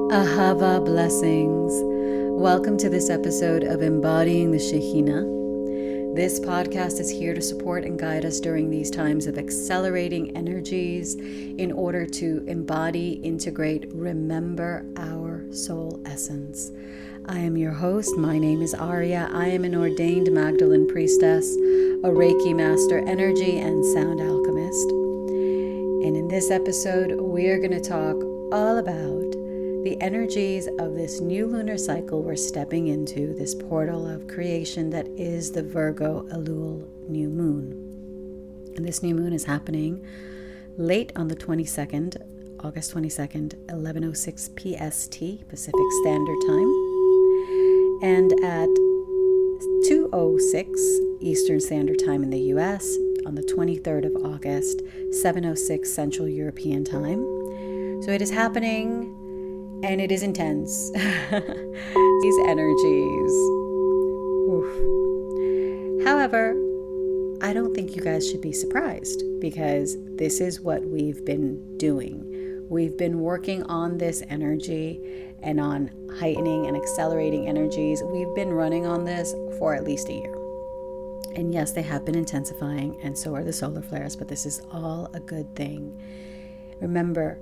Ahava blessings. Welcome to this episode of Embodying the Shekhinah. This podcast is here to support and guide us during these times of accelerating energies in order to embody, integrate, remember our soul essence. I am your host. My name is Aurea. I am an ordained Magdalene priestess, a Reiki master, energy and sound alchemist. And in this episode, we are going to talk all about the energies of this new lunar cycle we're stepping into, this portal of creation that is the Virgo Elul New Moon. And this new moon is happening late on the 22nd, August 22nd, 11:06 PST, Pacific Standard Time, and at 2:06 Eastern Standard Time in the US on the 23rd of August, 7:06 Central European Time. So it is happening and it is intense. These energies. Oof. However, I don't think you guys should be surprised because this is what we've been doing. We've been working on this energy and on heightening and accelerating energies. We've been running on this for at least a year. And yes, they have been intensifying, and so are the solar flares, but this is all a good thing. Remember,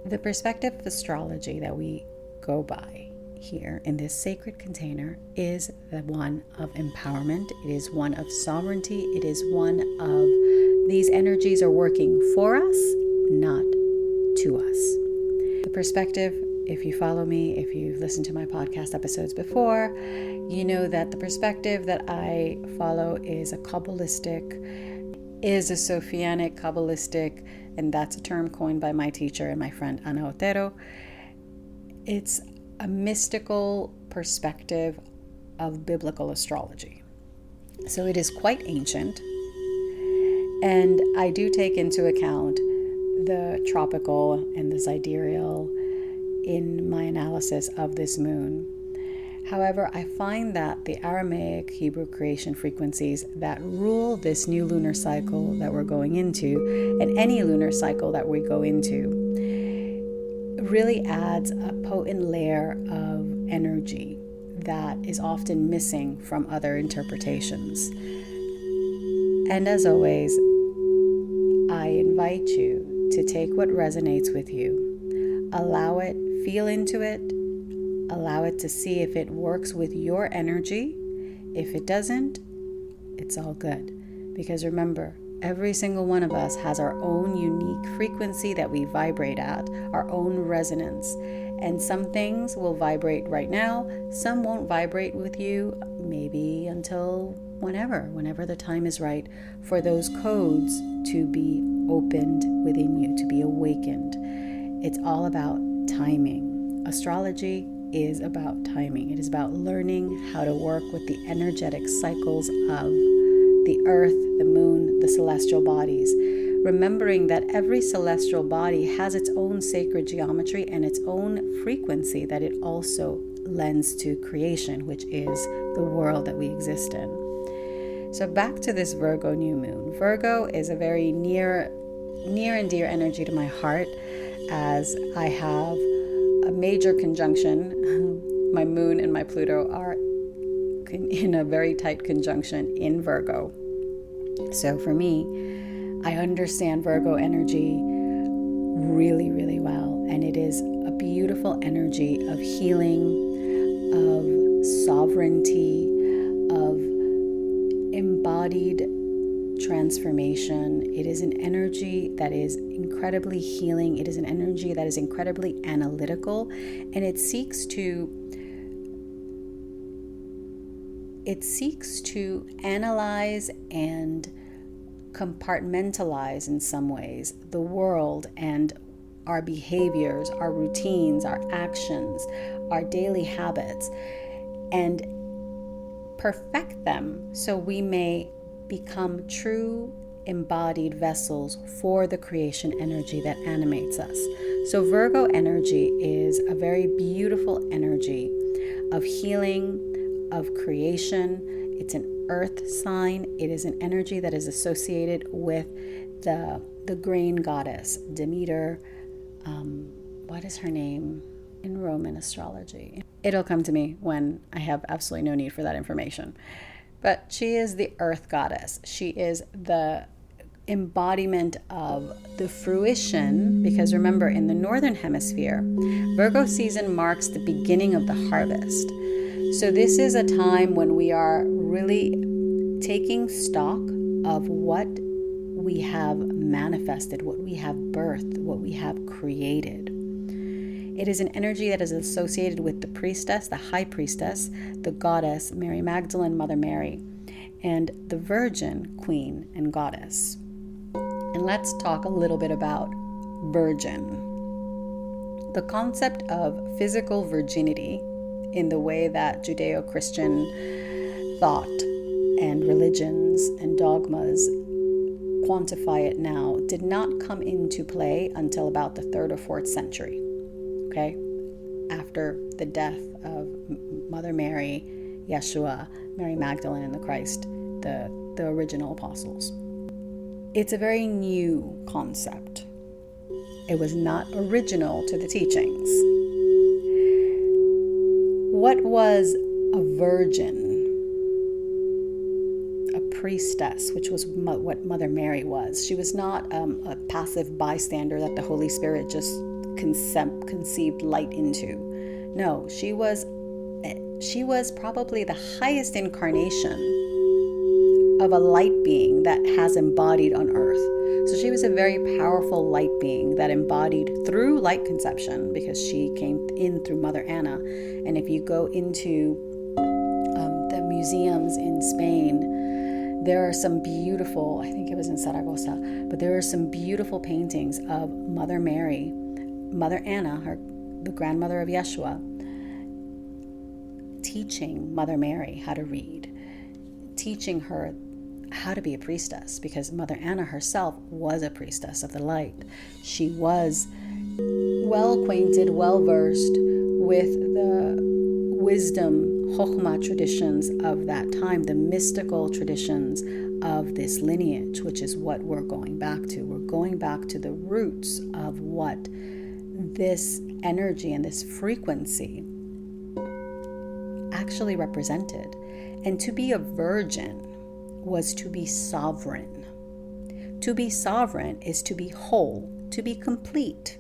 the perspective of astrology that we go by here in this sacred container is the one of empowerment. It is one of sovereignty. It is one of these energies are working for us, not to us. The perspective, if you follow me, if you've listened to my podcast episodes before, you know that the perspective that I follow is a Sophianic Kabbalistic, and that's a term coined by my teacher and my friend Ana Otero. It's a mystical perspective of biblical astrology. So it is quite ancient, and I do take into account the tropical and the sidereal in my analysis of this moon. However, I find that the Aramaic Hebrew creation frequencies that rule this new lunar cycle that we're going into, and any lunar cycle that we go into, really adds a potent layer of energy that is often missing from other interpretations. And as always, I invite you to take what resonates with you, allow it, feel into it, allow it to see if it works with your energy. If it doesn't, it's all good. Because remember, every single one of us has our own unique frequency that we vibrate at, our own resonance. And some things will vibrate right now, some won't vibrate with you maybe until whenever the time is right for those codes to be opened within you, to be awakened. It's all about timing. Astrology is about timing. It is about learning how to work with the energetic cycles of the earth, the moon, the celestial bodies. Remembering that every celestial body has its own sacred geometry and its own frequency that it also lends to creation, which is the world that we exist in. So back to this Virgo new moon. Virgo is a very near and dear energy to my heart, as I have a major conjunction. My moon and my Pluto are in a very tight conjunction in Virgo. So for me, I understand Virgo energy really, really well. And it is a beautiful energy of healing, of sovereignty, of embodied transformation. It is an energy that is incredibly healing. It is an energy that is incredibly analytical, and it seeks to analyze and compartmentalize in some ways the world and our behaviors, our routines, our actions, our daily habits, and perfect them so we may become true embodied vessels for the creation energy that animates us. So Virgo energy is a very beautiful energy of healing, of creation. It's an earth sign. It is an energy that is associated with the grain goddess, Demeter, what is her name in Roman astrology? It'll come to me when I have absolutely no need for that information. But she is the earth goddess. She is the embodiment of the fruition, because remember, in the northern hemisphere, Virgo season marks the beginning of the harvest. So this is a time when we are really taking stock of what we have manifested, what we have birthed, what we have created. It is an energy that is associated with the priestess, the high priestess, the goddess, Mary Magdalene, Mother Mary, and the virgin, queen and goddess. And let's talk a little bit about virgin. The concept of physical virginity, in the way that Judeo-Christian thought and religions and dogmas quantify it now, did not come into play until about the 3rd or 4th century. Okay, after the death of Mother Mary, Yeshua, Mary Magdalene, and the Christ, the original apostles. It's a very new concept. It was not original to the teachings. What was a virgin? A priestess, which was what Mother Mary was. She was not a passive bystander that the Holy Spirit just conceived light into. No, she was probably the highest incarnation of a light being that has embodied on earth. So she was a very powerful light being that embodied through light conception, because she came in through Mother Anna. And if you go into the museums in Spain, there are some beautiful, I think it was in Zaragoza, but there are some beautiful paintings of Mother Mary, Mother Anna, the grandmother of Yeshua, teaching Mother Mary how to read, teaching her how to be a priestess, because Mother Anna herself was a priestess of the light. She was well acquainted, well versed with the wisdom, Chokhmah traditions of that time, the mystical traditions of this lineage, which is what we're going back to. We're going back to the roots of what this energy and this frequency actually represented. And to be a virgin was to be sovereign. To be sovereign is to be whole, to be complete.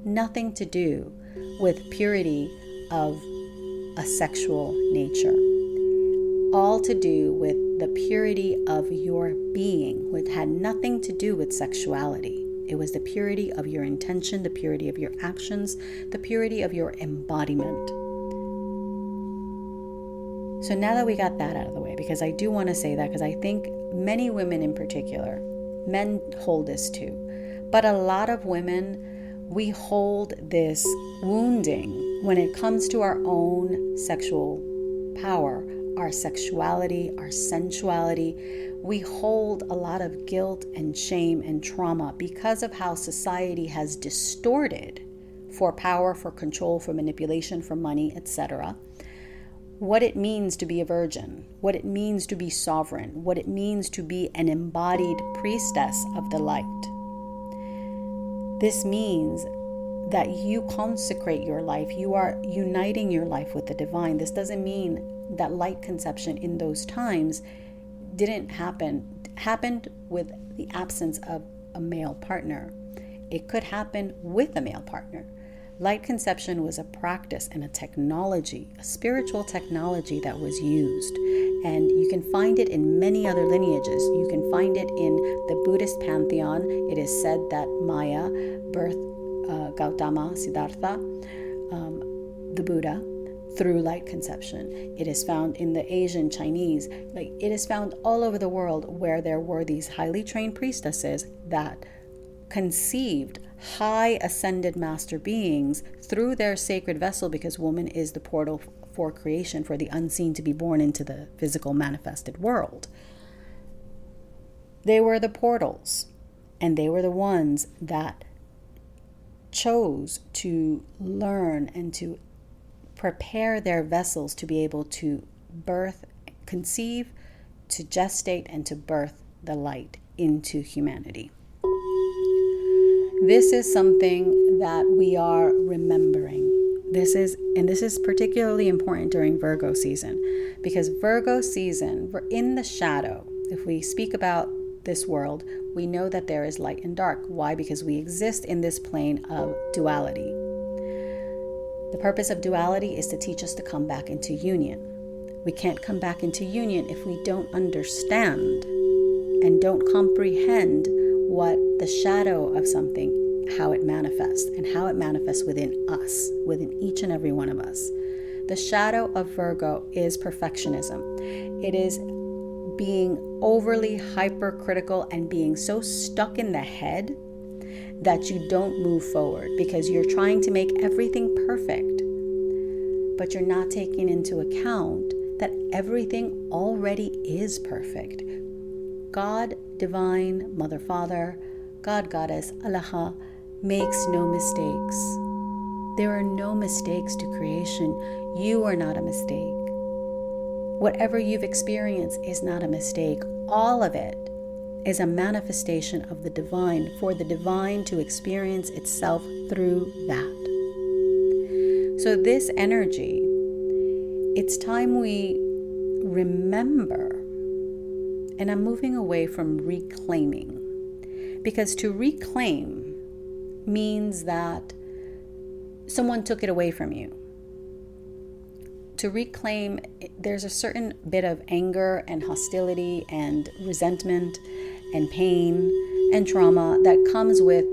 Nothing to do with purity of a sexual nature. All to do with the purity of your being, which had nothing to do with sexuality. It was the purity of your intention, the purity of your actions, the purity of your embodiment. So now that we got that out of the way, because I do want to say that, because I think many women in particular, men hold this too, but a lot of women, we hold this wounding when it comes to our own sexual power, our sexuality, our sensuality. We hold a lot of guilt and shame and trauma because of how society has distorted for power, for control, for manipulation, for money, etc., what it means to be a virgin, what it means to be sovereign, what it means to be an embodied priestess of the light. This means that you consecrate your life, you are uniting your life with the divine. This doesn't mean that light conception in those times happened with the absence of a male partner. It could happen with a male partner. Light conception was a practice and a technology, a spiritual technology that was used. And you can find it in many other lineages. You can find it in the Buddhist pantheon. It is said that Maya birthed Gautama, Siddhartha, the Buddha, through light conception. It is found in the Asian, Chinese, it is found all over the world where there were these highly trained priestesses that conceived high ascended master beings through their sacred vessel, because woman is the portal for creation, for the unseen to be born into the physical manifested world. They were the portals, and they were the ones that chose to learn and to prepare their vessels to be able to birth, conceive, to gestate, and to birth the light into humanity. This is something that we are remembering. This is particularly important during Virgo season, because Virgo season, we're in the shadow. If we speak about this world, we know that there is light and dark. Why? Because we exist in this plane of duality. The purpose of duality is to teach us to come back into union. We can't come back into union if we don't understand and don't comprehend what the shadow of something, how it manifests, and how it manifests within us, within each and every one of us. The shadow of Virgo is perfectionism. It is being overly hypercritical and being so stuck in the head that you don't move forward because you're trying to make everything perfect, but you're not taking into account that everything already is perfect. God, Divine, Mother, Father, God, Goddess, Allah, makes no mistakes. There are no mistakes to creation. You are not a mistake. Whatever you've experienced is not a mistake. All of it is a manifestation of the divine, for the divine to experience itself through that. So this energy, it's time we remember, and I'm moving away from reclaiming, because to reclaim means that someone took it away from you. To reclaim, there's a certain bit of anger and hostility and resentment and pain and trauma that comes with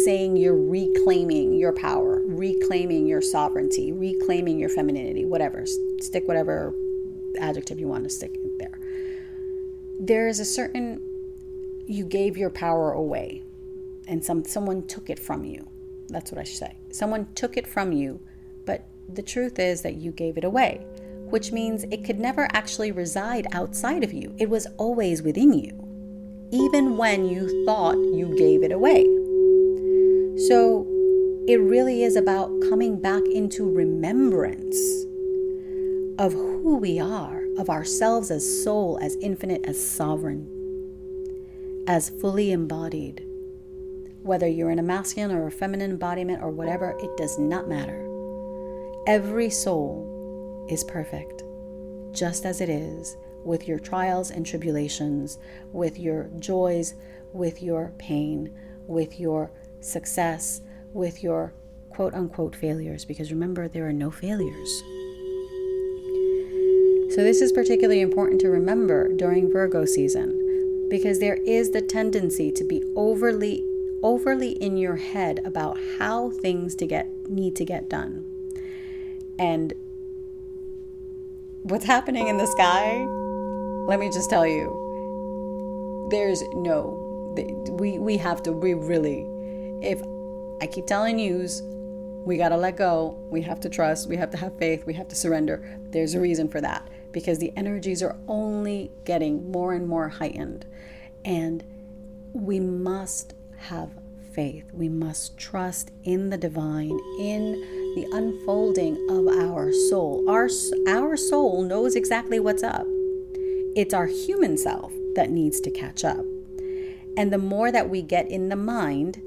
saying you're reclaiming your power, reclaiming your sovereignty, reclaiming your femininity, whatever. Stick whatever adjective you want to stick there. There is a certain, you gave your power away and someone took it from you. That's what I should say. Someone took it from you, but the truth is that you gave it away, which means it could never actually reside outside of you. It was always within you, even when you thought you gave it away. So it really is about coming back into remembrance of who we are, of ourselves as soul, as infinite, as sovereign, as fully embodied. Whether you're in a masculine or a feminine embodiment or whatever, it does not matter. Every soul is perfect, just as it is, with your trials and tribulations, with your joys, with your pain, with your success, with your quote-unquote failures, because remember, there are no failures. So this is particularly important to remember during Virgo season, because there is the tendency to be overly in your head about how things need to get done. And what's happening in the sky, let me just tell you, if I keep telling yous, we got to let go, we have to trust, we have to have faith, we have to surrender. There's a reason for that, because the energies are only getting more and more heightened. And we must have faith. We must trust in the divine, in the unfolding of our soul. Our soul knows exactly what's up. It's our human self that needs to catch up. And the more that we get in the mind,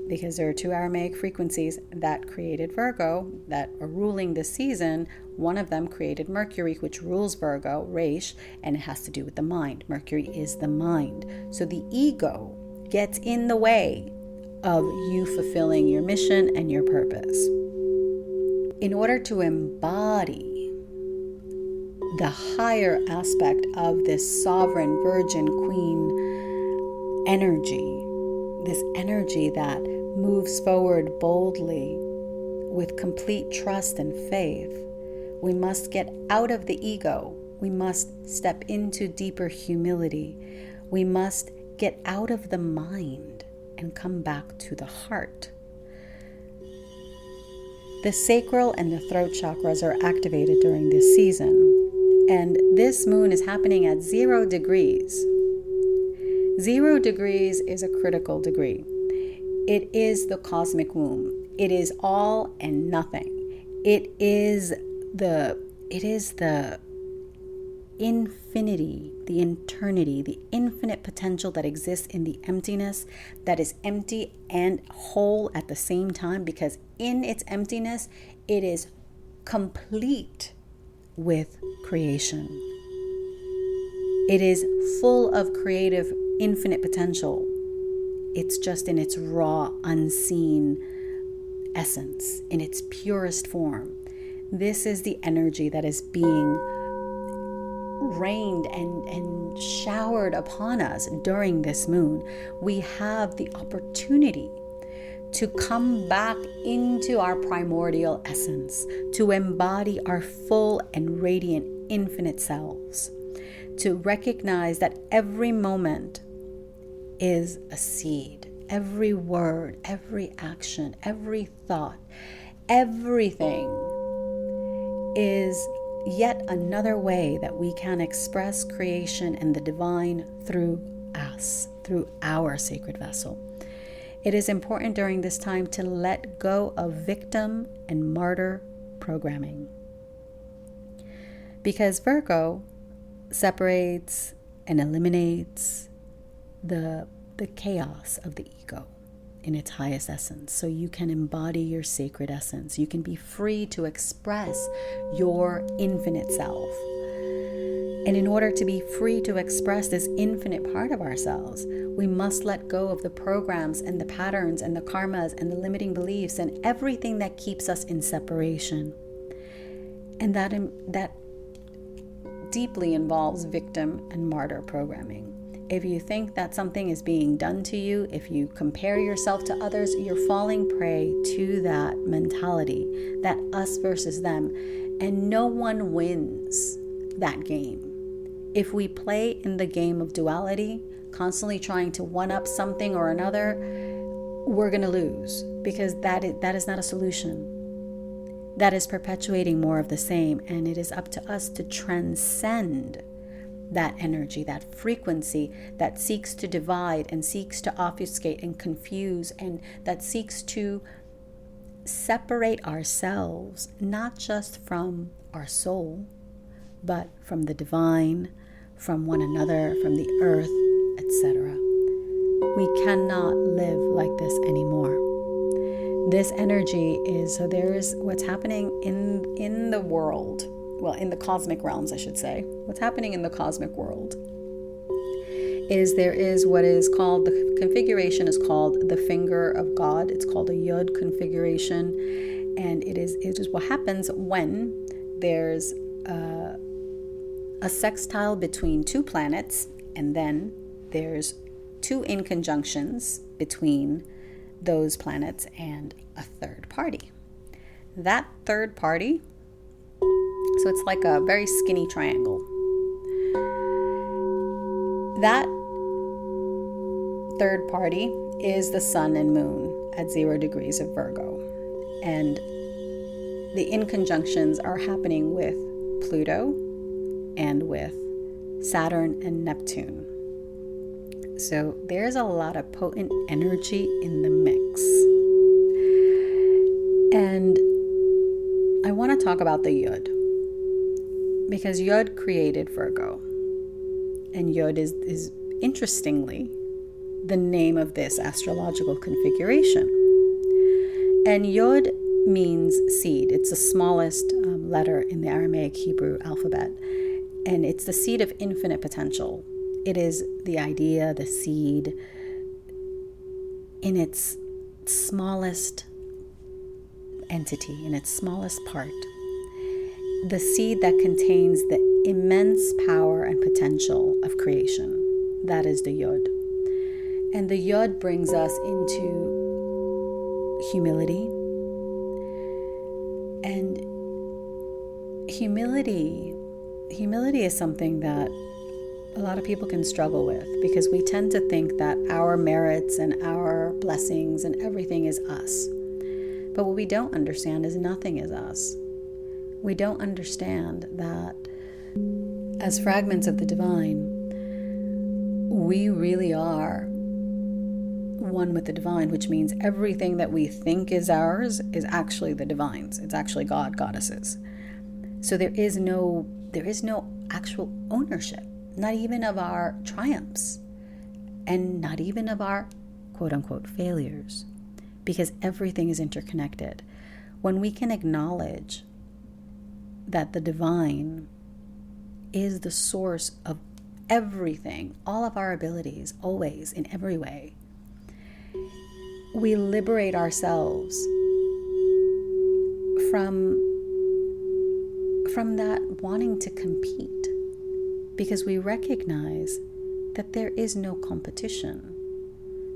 because there are two Aramaic frequencies that created Virgo that are ruling this season. One of them created Mercury, which rules Virgo, Reish, and it has to do with the mind. Mercury is the mind. So the ego gets in the way of you fulfilling your mission and your purpose. In order to embody the higher aspect of this sovereign virgin queen energy, this energy that moves forward boldly with complete trust and faith, we must get out of the ego. We must step into deeper humility. We must get out of the mind and come back to the heart. The sacral and the throat chakras are activated during this season, and this moon is happening at 0 degrees. 0 degrees is a critical degree. It is the cosmic womb. It is all and nothing. It is the infinity, the eternity, the infinite potential that exists in the emptiness, that is empty and whole at the same time, because in its emptiness, it is complete with creation. It is full of creative, infinite potential. It's just in its raw, unseen essence, in its purest form. This is the energy that is being rained and showered upon us during this moon. We have the opportunity to come back into our primordial essence, to embody our full and radiant infinite selves, to recognize that every moment is a seed. Every word, every action, every thought, everything is yet another way that we can express creation and the divine through us, through our sacred vessel. It is important during this time to let go of victim and martyr programming, because Virgo separates and eliminates the chaos of the ego in its highest essence, so you can embody your sacred essence. You can be free to express your infinite self. And in order to be free to express this infinite part of ourselves, we must let go of the programs and the patterns and the karmas and the limiting beliefs and everything that keeps us in separation. And that deeply involves victim and martyr programming. If you think that something is being done to you, if you compare yourself to others, you're falling prey to that mentality, that us versus them. And no one wins that game. If we play in the game of duality, constantly trying to one-up something or another, we're going to lose, because that is not a solution. That is perpetuating more of the same, and it is up to us to transcend that energy, that frequency that seeks to divide and seeks to obfuscate and confuse, and that seeks to separate ourselves, not just from our soul, but from the divine, from one another, from the earth, etc. We cannot live like this anymore. This energy is, so there is what's happening in the world, well, in the cosmic realms, I should say. What's happening in the cosmic world is there is what is called, the configuration is called the finger of God. It's called a Yod configuration. And it is what happens when there's a sextile between two planets, and then there's two inconjunctions between those planets and a third party. That third party, so it's like a very skinny triangle. That third party is the sun and moon at 0 degrees of Virgo. And the inconjunctions are happening with Pluto and with Saturn and Neptune. So there's a lot of potent energy in the mix. And I want to talk about the Yod, because Yod created Virgo. And Yod is interestingly the name of this astrological configuration. And Yod means seed. It's the smallest letter in the Aramaic Hebrew alphabet. And it's the seed of infinite potential. It is the idea, the seed, in its smallest entity, in its smallest part. The seed that contains the immense power and potential of creation. That is the Yod. And the Yod brings us into humility. And humility is something that a lot of people can struggle with, because we tend to think that our merits and our blessings and everything is us. But what we don't understand is nothing is us. We don't understand that as fragments of the divine, we really are one with the divine, which means everything that we think is ours is actually the divine's. It's actually God, goddesses. So there is no actual ownership, not even of our triumphs, and not even of our quote unquote failures, because everything is interconnected. When we can acknowledge that the divine is the source of everything, all of our abilities, always, in every way, we liberate ourselves from that wanting to compete, because we recognize that there is no competition.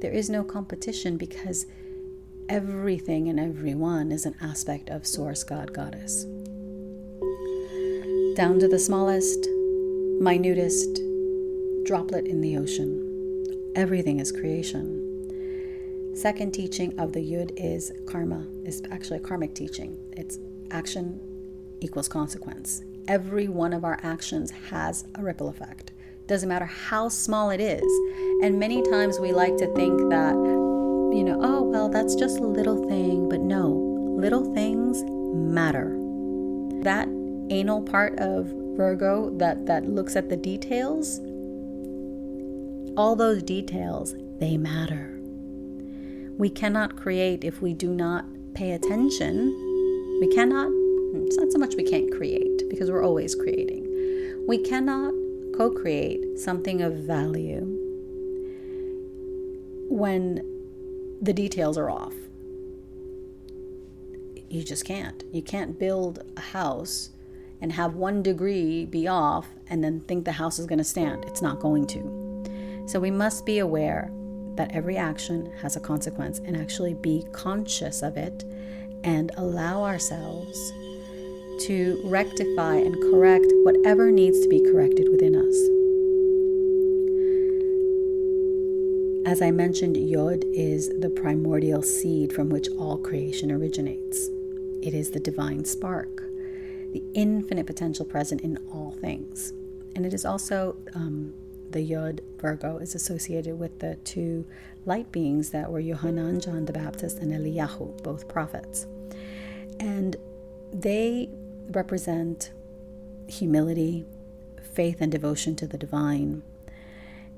There is no competition because everything and everyone is an aspect of Source, God, Goddess. Down to the smallest, minutest droplet in the ocean. Everything is creation. Second teaching of the Yud is karma. It's actually a karmic teaching. It's action equals consequence. Every one of our actions has a ripple effect. Doesn't matter how small it is. And many times we like to think that, oh, well, that's just a little thing. But no, little things matter. That anal part of Virgo that looks at the details, all those details, they matter. We cannot create if we do not pay attention. It's not so much we can't create, because we're always creating. We cannot co-create something of value when the details are off. You just can't. You can't build a house and have 1 degree be off and then think the house is going to stand. It's not going to. So we must be aware that every action has a consequence, and actually be conscious of it and allow ourselves to rectify and correct whatever needs to be corrected within us. As I mentioned, Yod is the primordial seed from which all creation originates. It is the divine spark, the infinite potential present in all things. And it is also, the Yod, Virgo, is associated with the 2 light beings that were Yohanan, John the Baptist, and Eliyahu, both prophets. And they represent humility, faith, and devotion to the divine.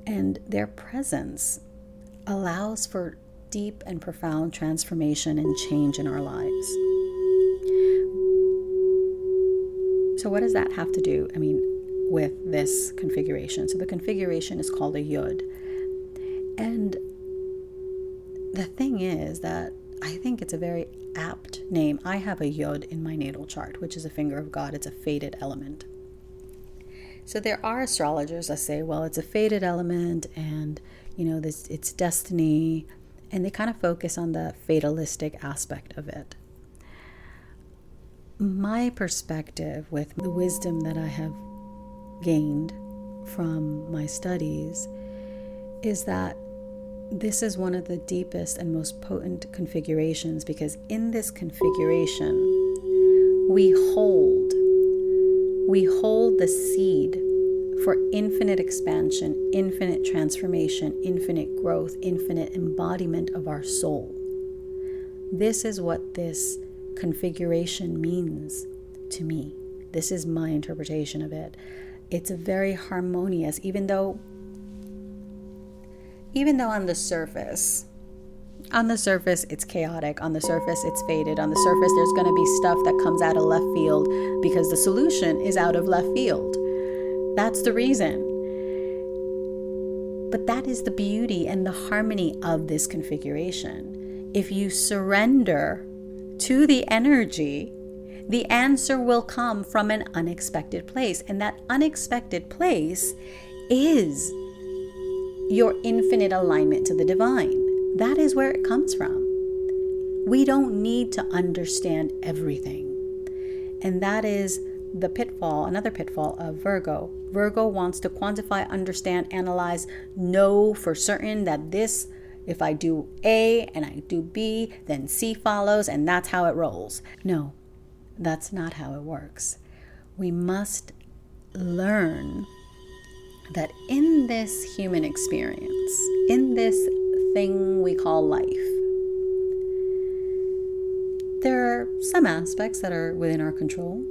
And their presence allows for deep and profound transformation and change in our lives. So what does that have to do, with this configuration? So the configuration is called a Yud. And the thing is that I think it's a very apt name. I have a Yod in my natal chart, which is a finger of God. It's a fated element. So there are astrologers that say, well, it's a fated element, and it's destiny, and they kind of focus on the fatalistic aspect of it. My perspective, with the wisdom that I have gained from my studies, is that this is one of the deepest and most potent configurations, because in this configuration, we hold the seed for infinite expansion, infinite transformation, infinite growth, infinite embodiment of our soul. This is what this configuration means to me. This is my interpretation of it. It's a very harmonious, even though on the surface it's chaotic, on the surface it's faded, on the surface there's going to be stuff that comes out of left field because the solution is out of left field. That's the reason. But that is the beauty and the harmony of this configuration. If you surrender to the energy, the answer will come from an unexpected place. And that unexpected place is your infinite alignment to the divine. That is where it comes from. We don't need to understand everything. And that is the pitfall, another pitfall of Virgo. Virgo wants to quantify, understand, analyze, know for certain that this, if I do A and I do B, then C follows, and that's how it rolls. No, that's not how it works. We must learn that in this human experience, in this thing we call life, there are some aspects that are within our control,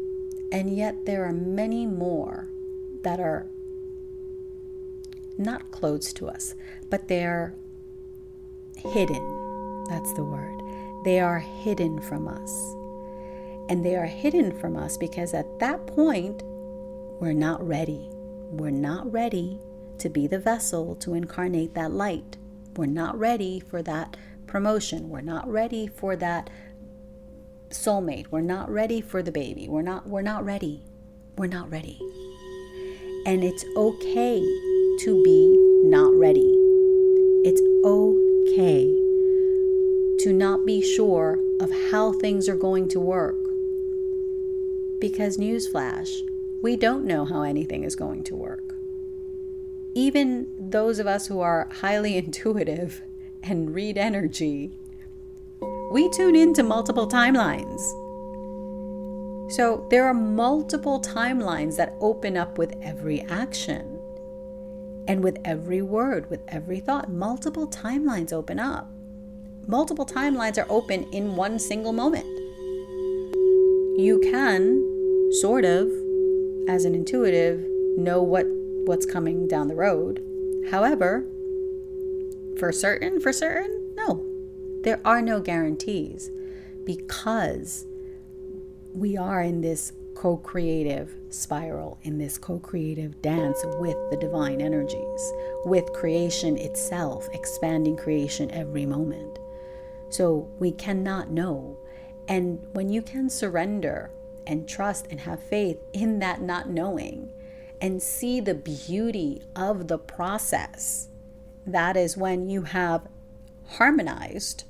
and yet there are many more that are not close to us, but they're hidden. That's the word. They are hidden from us. And they are hidden from us because at that point, we're not ready. We're not ready to be the vessel to incarnate that light. We're not ready for that promotion. We're not ready for that soulmate. We're not ready for the baby. We're not ready. We're not ready. And it's okay to be not ready. It's okay to not be sure of how things are going to work. Because newsflash, we don't know how anything is going to work. Even those of us who are highly intuitive and read energy, we tune into multiple timelines. So there are multiple timelines that open up with every action and with every word, with every thought. Multiple timelines open up. Multiple timelines are open in one single moment. You can sort of, as an intuitive, know what's coming down the road. However, for certain, no. There are no guarantees because we are in this co-creative spiral, in this co-creative dance with the divine energies, with creation itself, expanding creation every moment. So we cannot know. And when you can surrender and trust and have faith in that not knowing and see the beauty of the process, that is when you have harmonized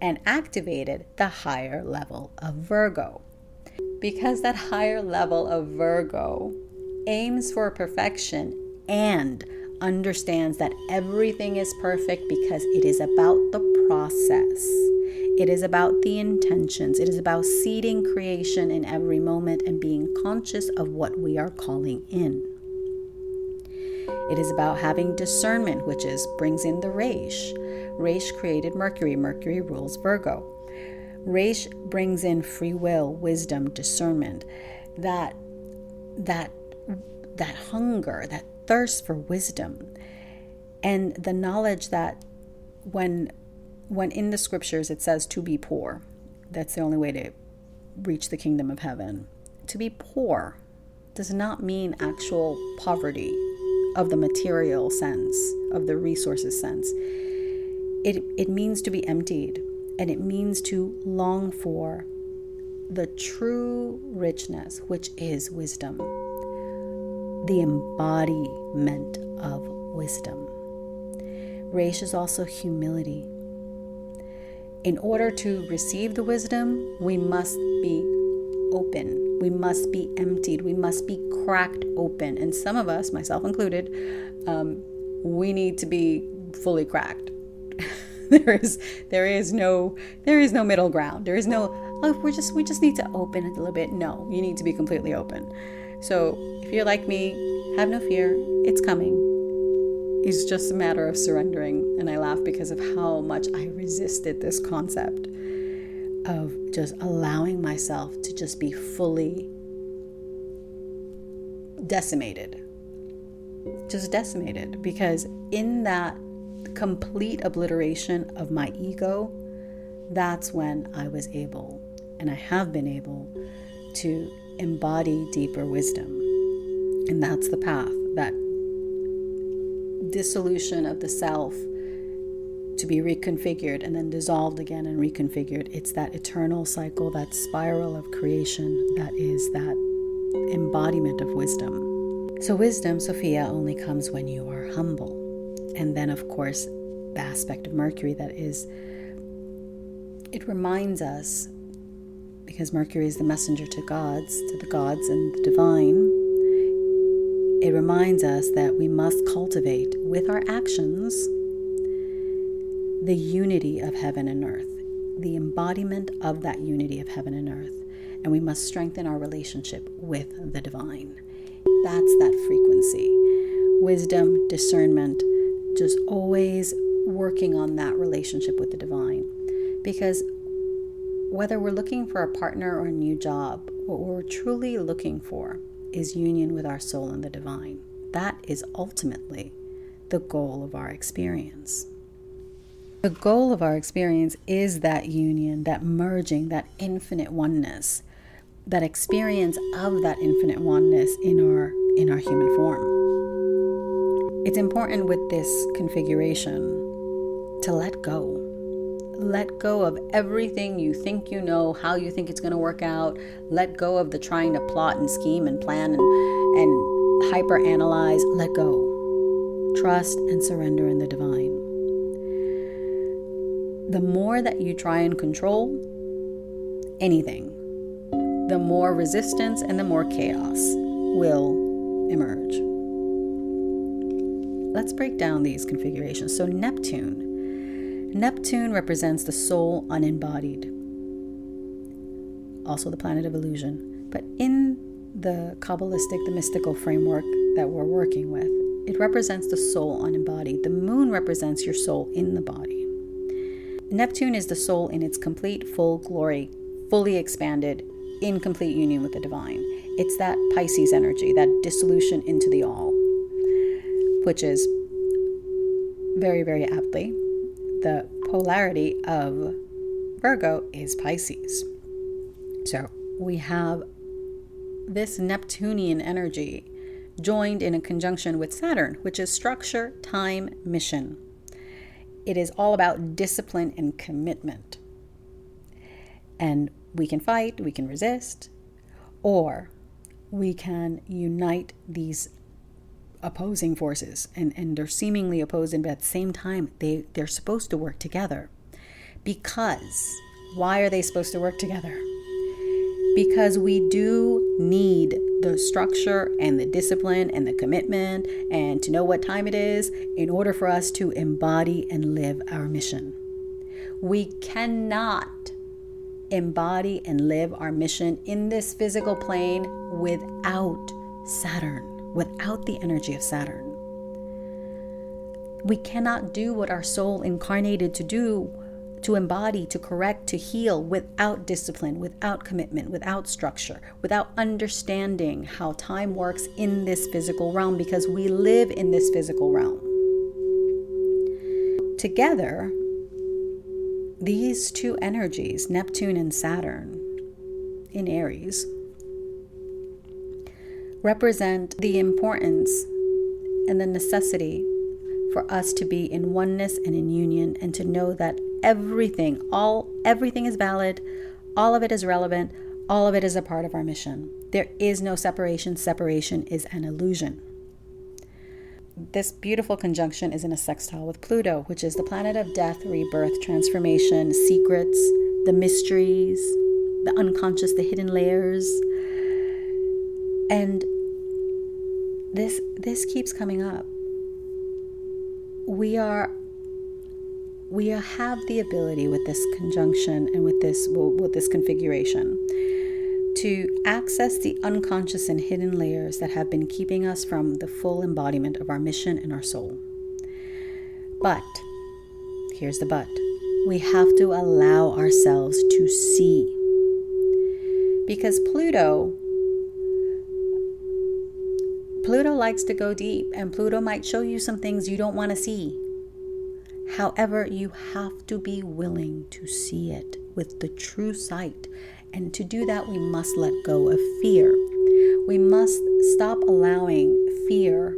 and activated the higher level of Virgo. Because that higher level of Virgo aims for perfection and understands that everything is perfect because it is about the process. It is about the intentions. It is about seeding creation in every moment and being conscious of what we are calling in. It is about having discernment, which brings in the Reish. Reish created Mercury. Mercury rules Virgo. Reish brings in free will, wisdom, discernment, that hunger, that thirst for wisdom, and the knowledge that when in the scriptures it says to be poor, that's the only way to reach the kingdom of heaven. To be poor does not mean actual poverty of the material sense, of the resources sense. It means to be emptied, and it means to long for the true richness, which is wisdom, the embodiment of wisdom. Reish is also humility. In order to receive the wisdom, we must be open. We must be emptied. We must be cracked open. And some of us, myself included, we need to be fully cracked. There is no middle ground. There is no, we just need to open it a little bit. No, you need to be completely open. So if you're like me, have no fear. It's coming. It's just a matter of surrendering. And I laugh because of how much I resisted this concept of just allowing myself to just be fully decimated. Just decimated. Because in that complete obliteration of my ego, that's when I was able, and I have been able, to embody deeper wisdom. And that's the path, that dissolution of the self to be reconfigured and then dissolved again and reconfigured. It's that eternal cycle, that spiral of creation, that is that embodiment of wisdom. So wisdom, Sophia, only comes when you are humble. And then, of course, the aspect of Mercury that is, it reminds us, because Mercury is the messenger to the gods and the divine, it reminds us that we must cultivate with our actions the unity of heaven and earth, the embodiment of that unity of heaven and earth. And we must strengthen our relationship with the divine. That's that frequency. Wisdom, discernment, just always working on that relationship with the divine. Because whether we're looking for a partner or a new job, what we're truly looking for is union with our soul and the divine. That is ultimately the goal of our experience. The goal of our experience is that union, that merging, that infinite oneness, that experience of that infinite oneness in our human form. It's important with this configuration to let go. Let go of everything you think you know, how you think it's going to work out. Let go of the trying to plot and scheme and plan and hyper-analyze. Let go. Trust and surrender in the divine. The more that you try and control anything, the more resistance and the more chaos will emerge. Let's break down these configurations. So Neptune represents the soul unembodied, also the planet of illusion. But in the Kabbalistic, the mystical framework that we're working with, it represents the soul unembodied. The moon represents your soul in the body. Neptune is the soul in its complete, full glory, fully expanded, in complete union with the divine. It's that Pisces energy, that dissolution into the all, which is very, very aptly the polarity of Virgo is Pisces. So we have this Neptunian energy joined in a conjunction with Saturn, which is structure, time, mission. It is all about discipline and commitment. And we can fight, we can resist, or we can unite these opposing forces, and they're seemingly opposing, but at the same time they're supposed to work together. Because why are they supposed to work together? Because we do need the structure and the discipline and the commitment and to know what time it is in order for us to embody and live our mission. We cannot embody and live our mission in this physical plane without Saturn, without the energy of Saturn. We cannot do what our soul incarnated to do, to embody, to correct, to heal, without discipline, without commitment, without structure, without understanding how time works in this physical realm, because we live in this physical realm. Together, these two energies, Neptune and Saturn in Aries, represent the importance and the necessity for us to be in oneness and in union, and to know that everything is valid, all of it is relevant, all of it is a part of our mission. There is no separation. Separation is an illusion. This beautiful conjunction is in a sextile with Pluto, which is the planet of death, rebirth, transformation, secrets, the mysteries, the unconscious, the hidden layers. And this keeps coming up. We have the ability with this conjunction and with this configuration to access the unconscious and hidden layers that have been keeping us from the full embodiment of our mission and our soul. But, here's the but, we have to allow ourselves to see. Because Pluto likes to go deep, and Pluto might show you some things you don't want to see. However, you have to be willing to see it with the true sight. And to do that, we must let go of fear. We must stop allowing fear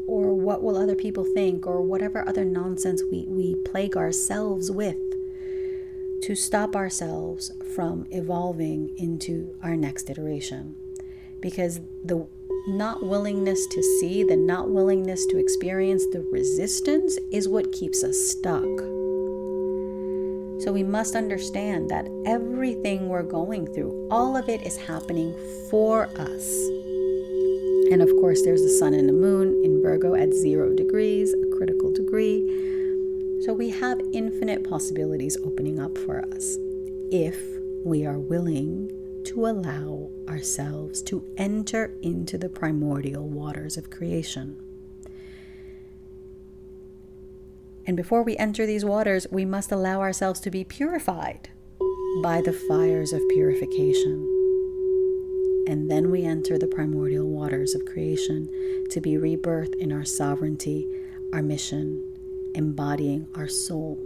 or what will other people think or whatever other nonsense we plague ourselves with to stop ourselves from evolving into our next iteration. Because the not willingness to see, the not willingness to experience, the resistance is what keeps us stuck. So we must understand that everything we're going through, all of it is happening for us. And of course, there's the sun and the moon in Virgo at 0 degrees, a critical degree. So we have infinite possibilities opening up for us if we are willing to allow ourselves to enter into the primordial waters of creation. And before we enter these waters, we must allow ourselves to be purified by the fires of purification. and then we enter the primordial waters of creation to be rebirthed in our sovereignty, our mission, embodying our soul.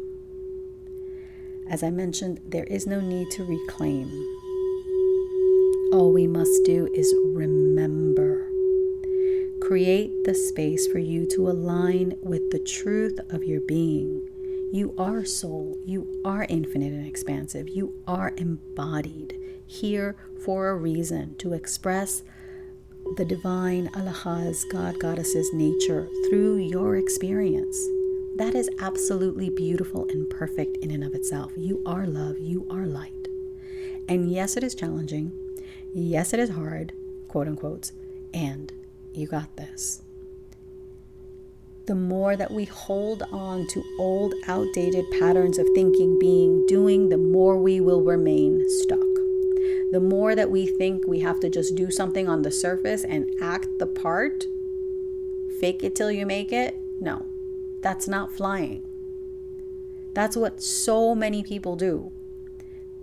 As I mentioned, there is no need to reclaim. All we must do is remember. Create the space for you to align with the truth of your being. You are soul. You are infinite and expansive. You are embodied, here for a reason, to express the divine Allah's, God, Goddess's nature through your experience. That is absolutely beautiful and perfect in and of itself. You are love. You are light. And yes, it is challenging. Yes, it is hard, quote unquote, and you got this. The more that we hold on to old, outdated patterns of thinking, being, doing, the more we will remain stuck. The more that we think we have to just do something on the surface and act the part, fake it till you make it, no, that's not flying. That's what so many people do.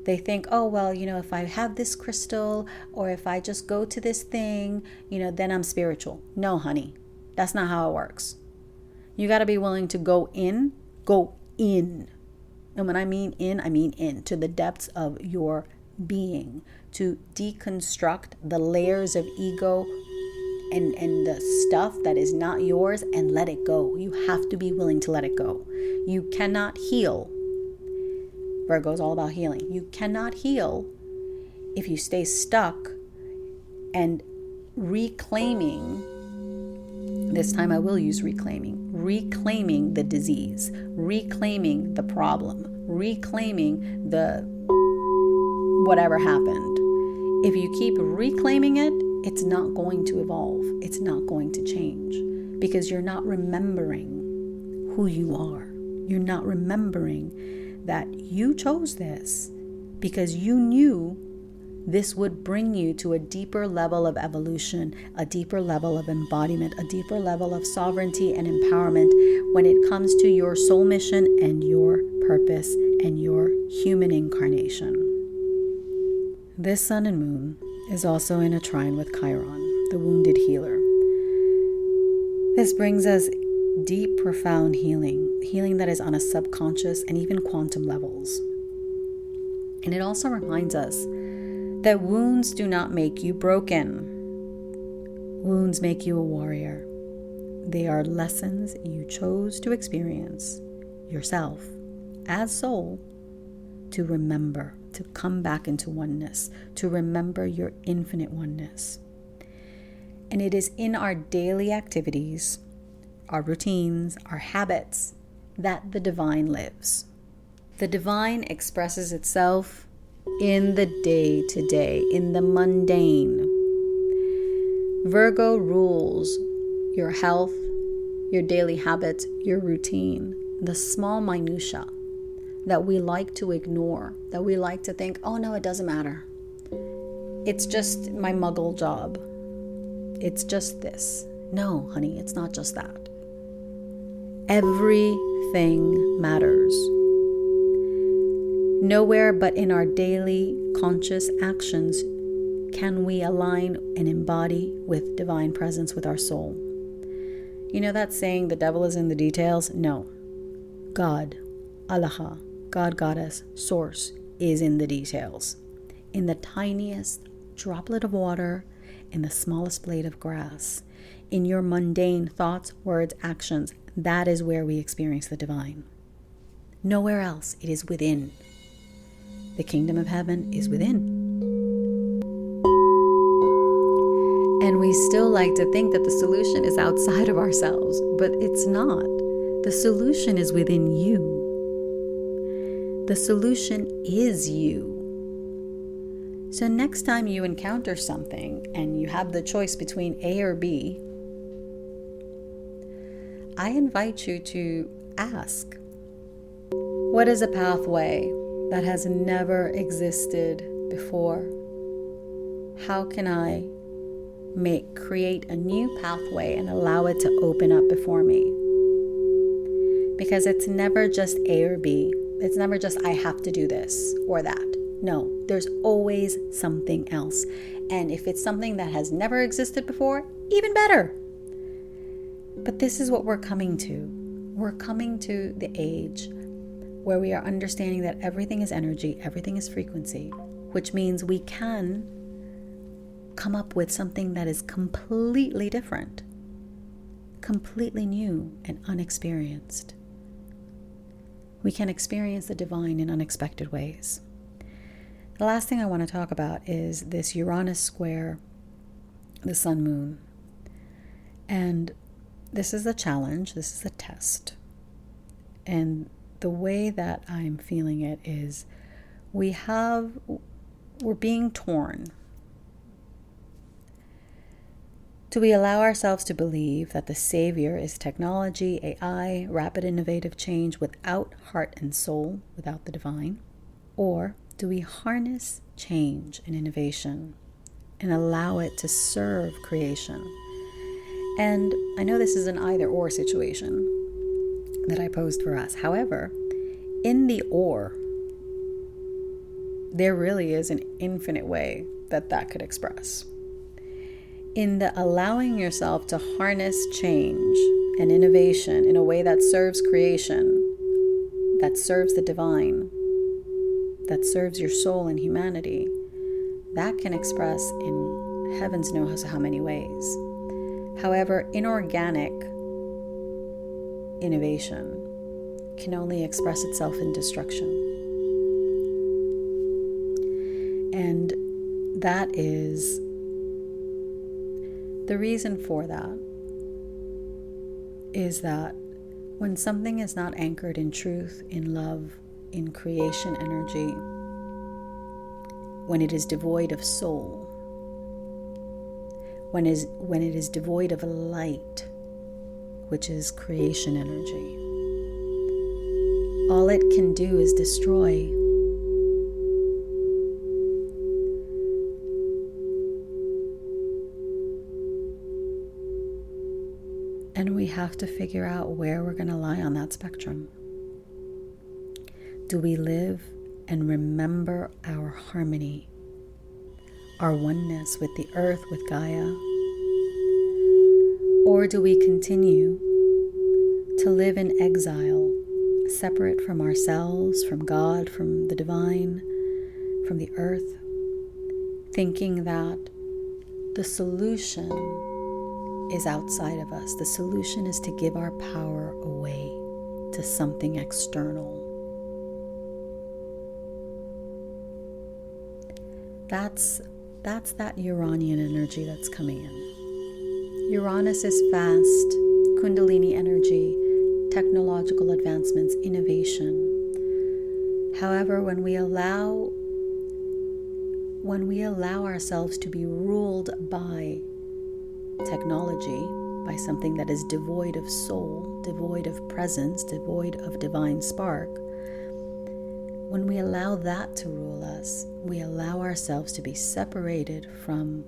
They think, oh, well, if I have this crystal or if I just go to this thing, then I'm spiritual. No, honey, that's not how it works. You got to be willing to go in. And when I mean in to the depths of your being, to deconstruct the layers of ego and the stuff that is not yours and let it go. You have to be willing to let it go. You cannot heal. Virgo is all about healing. You cannot heal if you stay stuck and reclaiming. This time I will use reclaiming the disease, reclaiming the problem, reclaiming the whatever happened. If you keep reclaiming it, it's not going to evolve. It's not going to change because you're not remembering who you are. You're not remembering that you chose this because you knew this would bring you to a deeper level of evolution, a deeper level of embodiment, a deeper level of sovereignty and empowerment when it comes to your soul mission and your purpose and your human incarnation. This sun and moon is also in a trine with Chiron, the wounded healer. This brings us deep, profound healing that is on a subconscious and even quantum levels. And it also reminds us that wounds do not make you broken. Wounds make you a warrior. They are lessons you chose to experience yourself as soul, to remember, to come back into oneness, to remember your infinite oneness. And it is in our daily activities, our routines, our habits, that the divine lives. The divine expresses itself in the day-to-day, in the mundane. Virgo rules your health, your daily habits, your routine, the small minutia that we like to ignore, that we like to think, oh no, it doesn't matter. It's just my muggle job. It's just this. No, honey, it's not just that. Everything matters. Nowhere but in our daily conscious actions can we align and embody with divine presence with our soul. You know that saying, the devil is in the details? No. God, Allah, God, Goddess, Source is in the details. In the tiniest droplet of water, in the smallest blade of grass, in your mundane thoughts, words, actions, that is where we experience the divine. Nowhere else. It is within. The kingdom of heaven is within. And we still like to think that the solution is outside of ourselves, but it's not. The solution is within you. The solution is you. So next time you encounter something and you have the choice between A or B, I invite you to ask, what is a pathway that has never existed before? How can I create a new pathway and allow it to open up before me? Because it's never just A or B. It's never just I have to do this or that. No, there's always something else. And if it's something that has never existed before, even better. But this is what we're coming to. We're coming to the age where we are understanding that everything is energy, everything is frequency, which means we can come up with something that is completely different, completely new and unexperienced. We can experience the divine in unexpected ways. The last thing I want to talk about is this Uranus square, the sun moon. And this is a challenge, this is a test. And the way that I'm feeling it is we're being torn. Do we allow ourselves to believe that the savior is technology, AI, rapid innovative change without heart and soul, without the divine? Or do we harness change and innovation and allow it to serve creation? And I know this is an either-or situation that I posed for us. However, in the or, there really is an infinite way that could express. In the allowing yourself to harness change and innovation in a way that serves creation, that serves the divine, that serves your soul and humanity, that can express in heavens knows how many ways. However, inorganic innovation can only express itself in destruction. And that is the reason for that is that when something is not anchored in truth, in love, in creation energy, when it is devoid of soul, when it is devoid of light, which is creation energy, all it can do is destroy. And we have to figure out where we're going to lie on that spectrum. Do we live and remember our harmony, our oneness with the earth, with Gaia? Or do we continue to live in exile, separate from ourselves, from God, from the divine, from the earth, thinking that the solution is outside of us? The solution is to give our power away to something external. That's that Uranian energy that's coming in. Uranus is fast, Kundalini energy, technological advancements, innovation. However, when we allow ourselves to be ruled by technology, by something that is devoid of soul, devoid of presence, devoid of divine spark, when we allow that to rule us, we allow ourselves to be separated from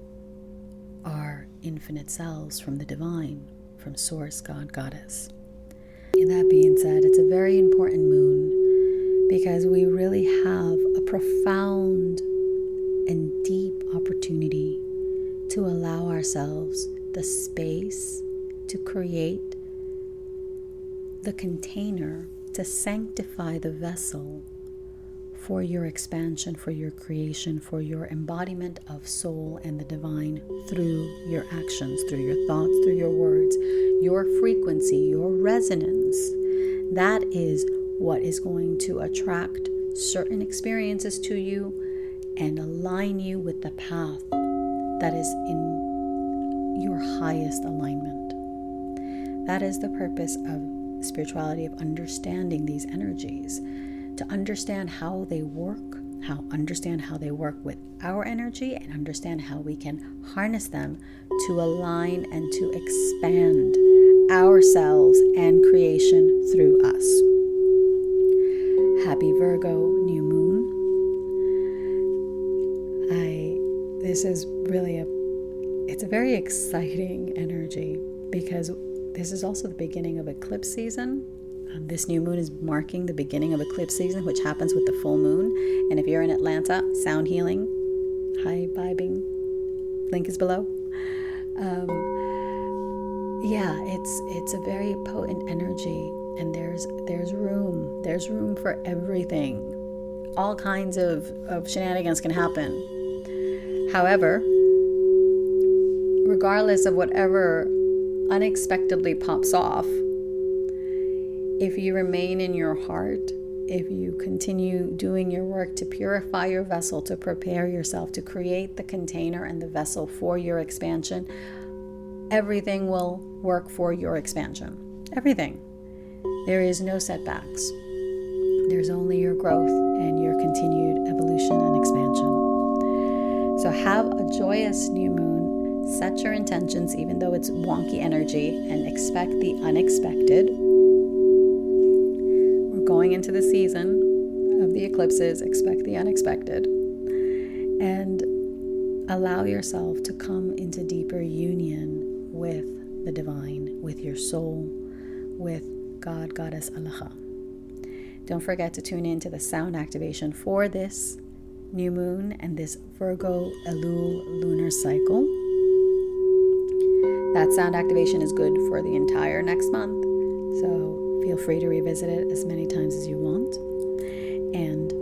our infinite selves, from the divine, from Source, God, Goddess. And that being said, it's a very important moon because we really have a profound and deep opportunity to allow ourselves the space to create the container, to sanctify the vessel for your expansion, for your creation, for your embodiment of soul and the divine through your actions, through your thoughts, through your words, your frequency, your resonance. That is what is going to attract certain experiences to you and align you with the path that is in your highest alignment. That is the purpose of spirituality, of understanding these energies, to understand how they work, understand how they work with our energy, and understand how we can harness them to align and to expand ourselves and creation through us. Happy Virgo New Moon. This is really it's a very exciting energy because this is also the beginning of eclipse season. This new moon is marking the beginning of eclipse season, which happens with the full moon. And if you're in Atlanta, sound healing, high vibing, link is below. It's a very potent energy, and there's room for everything. All kinds of shenanigans can happen. However, regardless of whatever unexpectedly pops off, if you remain in your heart, if you continue doing your work to purify your vessel, to prepare yourself, to create the container and the vessel for your expansion, everything will work for your expansion. Everything. There is no setbacks. There's only your growth and your continued evolution and expansion. So have a joyous new moon. Set your intentions, even though it's wonky energy, and expect the unexpected. We're going into the season of the eclipses. Expect the unexpected. And allow yourself to come into deeper union with the divine, with your soul, with God, Goddess, Allah. Don't forget to tune in to the sound activation for this new moon and this Virgo Elul Lunar Cycle. That sound activation is good for the entire next month, so feel free to revisit it as many times as you want. And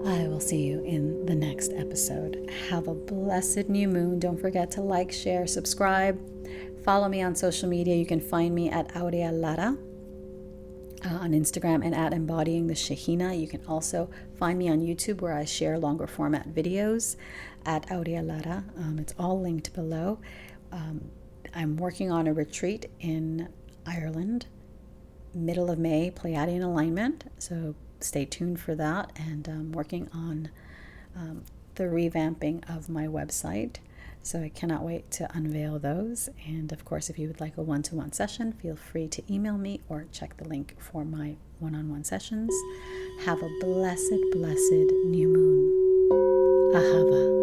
I will see you in the next episode. Have a blessed new moon. Don't forget to like, share, subscribe. Follow me on social media. You can find me at Aurea Lara on Instagram and at Embodying the Shekhinah. You can also find me on YouTube, where I share longer format videos at Aurea Lara. It's all linked below. I'm working on a retreat in Ireland, middle of May, Pleiadian alignment. So stay tuned for that. And I'm working on the revamping of my website. So I cannot wait to unveil those. And of course, if you would like a one-to-one session, feel free to email me or check the link for my one-on-one sessions. Have a blessed, blessed new moon. Ahava.